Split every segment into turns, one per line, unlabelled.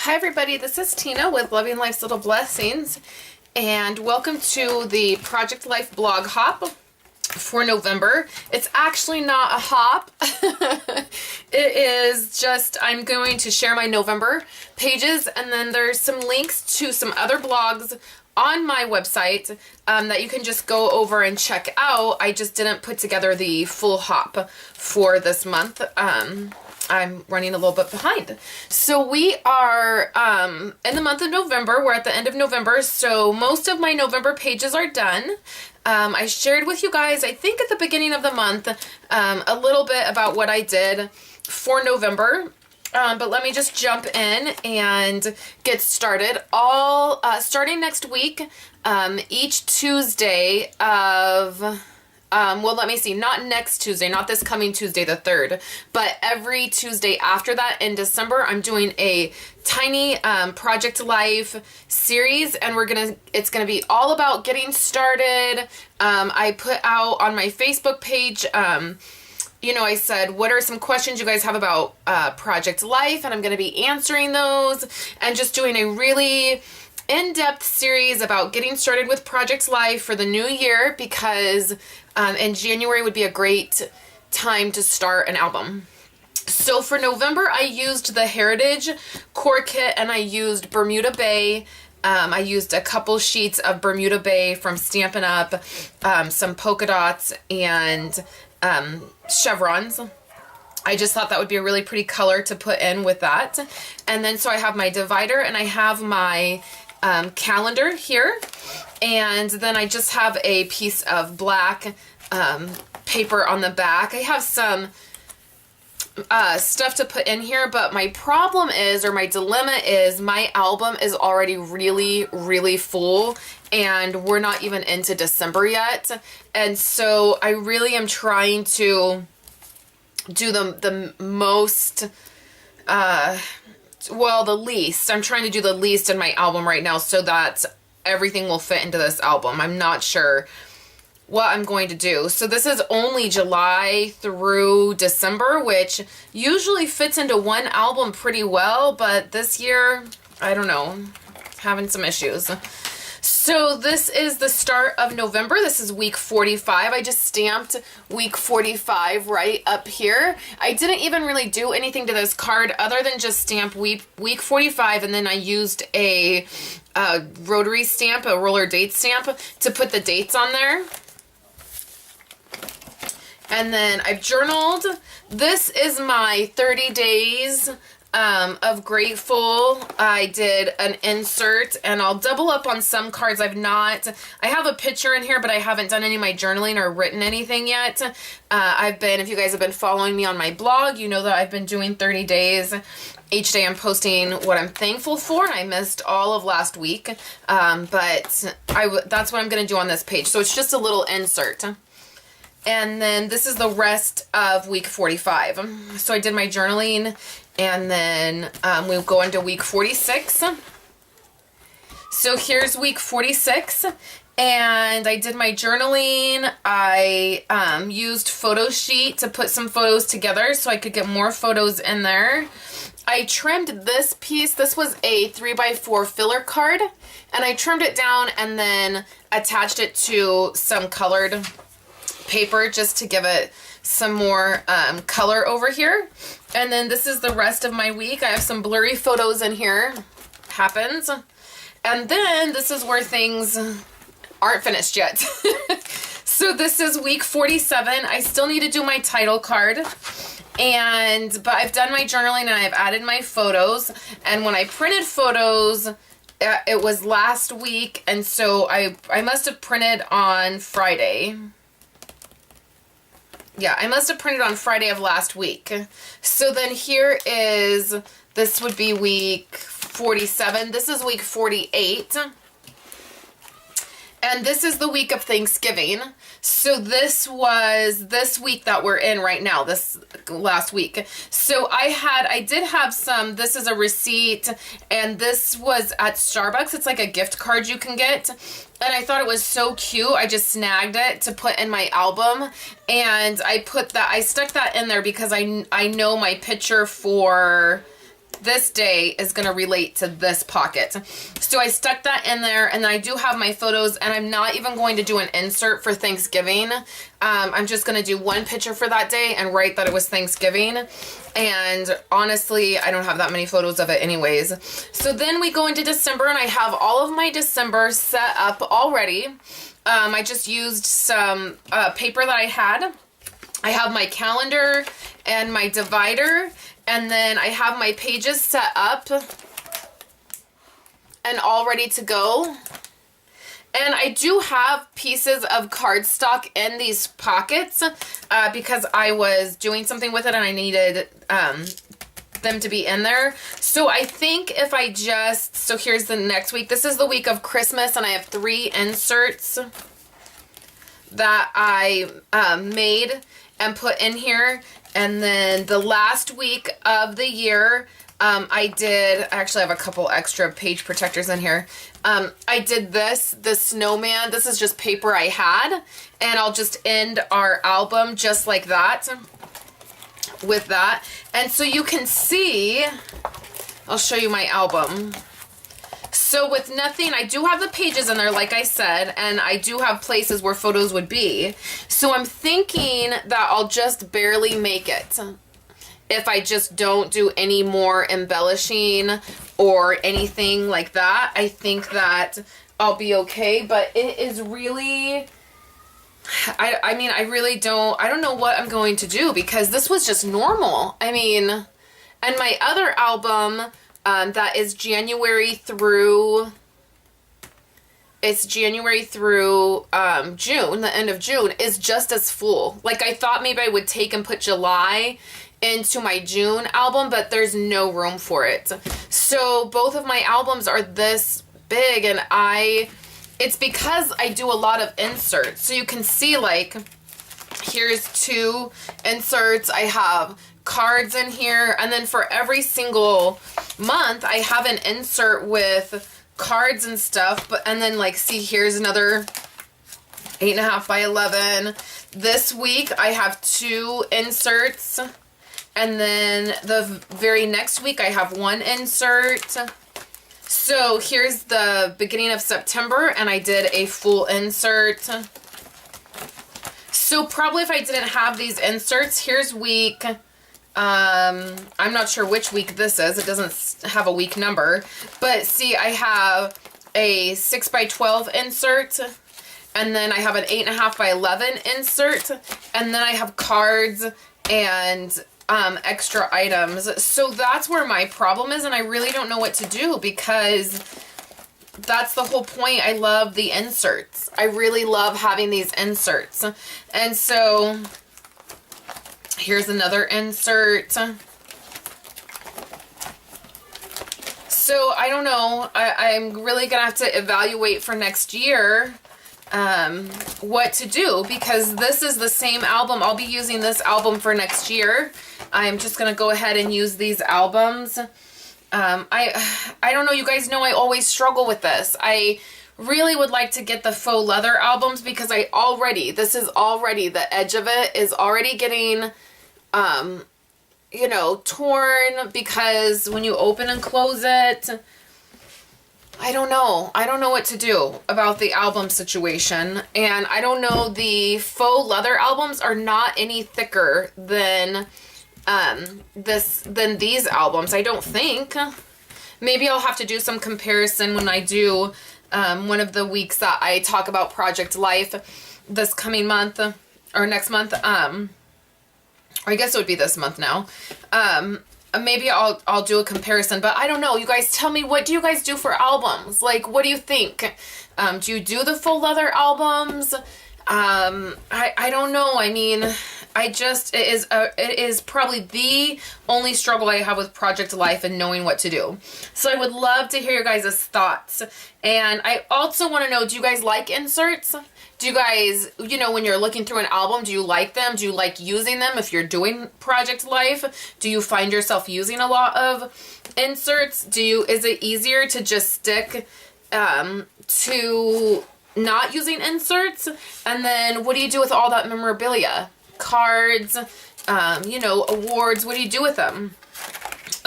Hi everybody, this is Tina with Loving Life's Little Blessings, and welcome to the Project Life blog hop for November. It's actually not a hop. It is just, I'm going to share my November pages, and then there's some links to some other blogs on my website that you can just go over and check out. I just didn't put together the full hop for this month. I'm running a little bit behind. So we are in the month of November. We're at the end of November, so most of my November pages are done. I shared with you guys, I think at the beginning of the month, a little bit about what I did for November. But let me just jump in and get started. Starting next week, each Tuesday of... well, let me see, not next Tuesday, not this coming Tuesday, the 3rd, but every Tuesday after that in December, I'm doing a tiny Project Life series, and it's gonna be all about getting started. I put out on my Facebook page, I said, what are some questions you guys have about Project Life, and I'm gonna be answering those, and just doing a really in-depth series about getting started with Project Life for the new year, because in January would be a great time to start an album. So for November, I used the Heritage Core Kit, and I used Bermuda Bay. I used a couple sheets of Bermuda Bay from Stampin' Up, some polka dots, and chevrons. I just thought that would be a really pretty color to put in with that. And then so I have my divider, and I have my calendar here, and then I just have a piece of black paper on the back. I have some stuff to put in here, but my problem is, or my dilemma is, my album is already really full, and we're not even into December yet, and so I really am trying to do the most the least. I'm trying to do the least in my album right now so that everything will fit into this album. I'm not sure what I'm going to do. So this is only July through December, which usually fits into one album pretty well, but this year, I don't know, having some issues. So this is the start of November. This is week 45. I just stamped week 45 right up here. I didn't even really do anything to this card other than just stamp week 45, and then I used a rotary stamp, a roller date stamp, to put the dates on there. And then I've journaled. This is my 30 days of grateful. I did an insert, and I'll double up on some cards. I have a picture in here, but I haven't done any of my journaling or written anything yet. If you guys have been following me on my blog, you know that I've been doing 30 days. Each day I'm posting what I'm thankful for. I missed all of last week, but that's what I'm going to do on this page. So it's just a little insert. And then this is the rest of week 45. So I did my journaling, and then we'll go into week 46. So here's week 46, and I did my journaling. I used Photo Sheet to put some photos together so I could get more photos in there. I trimmed this piece. This was a 3x4 filler card, and I trimmed it down and then attached it to some colored paper just to give it some more color over here. And then this is the rest of my week. I have some blurry photos in here. Happens. And then this is where things aren't finished yet. So this is week 47. I still need to do my title card. But I've done my journaling, and I've added my photos. And when I printed photos, it was last week, and so I must have printed on Friday. Yeah, I must have printed on Friday of last week. So then this would be week 47. This is week 48. And this is the week of Thanksgiving. So this was this week that we're in right now, this last week. So I did have some, this is a receipt, and this was at Starbucks. It's like a gift card you can get. And I thought it was so cute. I just snagged it to put in my album. And I stuck that in there because I know my picture for this day is going to relate to this pocket. So I stuck that in there, and then I do have my photos, and I'm not even going to do an insert for Thanksgiving. I'm just going to do one picture for that day and write that it was Thanksgiving. And honestly, I don't have that many photos of it anyways. So then we go into December, and I have all of my December set up already. I just used some paper that I had. I have my calendar and my divider, and then I have my pages set up and all ready to go. And I do have pieces of cardstock in these pockets because I was doing something with it and I needed them to be in there. So I think if I just, so here's the next week. This is the week of Christmas, and I have 3 inserts that I made and put in here. And then the last week of the year, I actually have a couple extra page protectors in here. I did the snowman. This is just paper I had, and I'll just end our album just like that with that. And so you can see, I'll show you my album. So with nothing, I do have the pages in there, like I said, and I do have places where photos would be. So I'm thinking that I'll just barely make it if I just don't do any more embellishing or anything like that. I think that I'll be okay, but it is really, I mean, I don't know what I'm going to do, because this was just normal. I mean, and my other album, that is January through June, the end of June, is just as full. Like, I thought maybe I would take and put July into my June album, but there's no room for it. So both of my albums are this big, and it's because I do a lot of inserts. So you can see, like, here's 2 inserts. I have cards in here, and then for every single month I have an insert with cards and stuff. And then, like, see, here's another 8.5 by 11. This week I have 2 inserts, and then the very next week I have 1 insert. So here's the beginning of September, and I did a full insert. So probably if I didn't have these inserts, here's week, I'm not sure which week this is. It doesn't have a week number. But see, I have a 6 by 12 insert, and then I have an 8.5 by 11 insert, and then I have cards and extra items. So that's where my problem is, and I really don't know what to do, because that's the whole point. I love the inserts. I really love having these inserts. And so here's another insert. So I don't know. I'm really gonna have to evaluate for next year what to do, because this is the same album. I'll be using this album for next year. I'm just gonna go ahead and use these albums. I don't know. You guys know I always struggle with this. I really would like to get the faux leather albums, because the edge of it is already getting you know, torn, because when you open and close it, I don't know what to do about the album situation. And I don't know, the faux leather albums are not any thicker than these albums, I don't think. Maybe I'll have to do some comparison when I do one of the weeks that I talk about Project Life this coming month or next month. Or I guess it would be this month now. Maybe I'll do a comparison, but I don't know. You guys tell me, what do you guys do for albums? Like, what do you think? Do you do the full leather albums? I don't know. I mean, it is probably the only struggle I have with Project Life and knowing what to do. So I would love to hear your guys' thoughts. And I also want to know, do you guys like inserts? Do you guys, you know, when you're looking through an album, do you like them? Do you like using them if you're doing Project Life? Do you find yourself using a lot of inserts? Is it easier to just stick to not using inserts? And then what do you do with all that memorabilia? Cards, you know, awards, what do you do with them?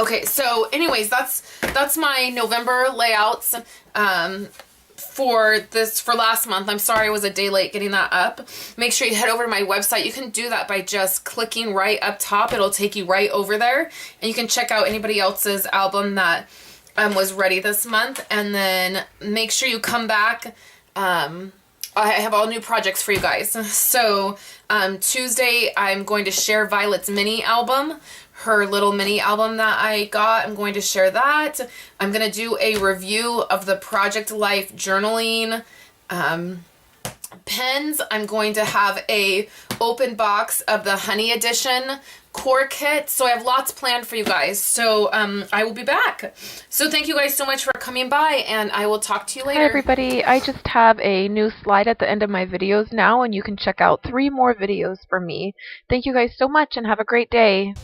Okay, so anyways, that's my November layouts for last month. I'm sorry I was a day late getting that up. Make sure you head over to my website. You can do that by just clicking right up top. It'll take you right over there, and you can check out anybody else's album that was ready this month. And then make sure you come back. I have all new projects for you guys. So Tuesday I'm going to share Violet's mini album, her little mini album that I got. I'm going to share that. I'm going to do a review of the Project Life journaling pens. I'm going to have a open box of the Honey Edition core kit. So I have lots planned for you guys. So I will be back. So thank you guys so much for coming by, and I will talk to you later.
Hi everybody, I just have a new slide at the end of my videos now, and you can check out 3 more videos from me. Thank you guys so much and have a great day.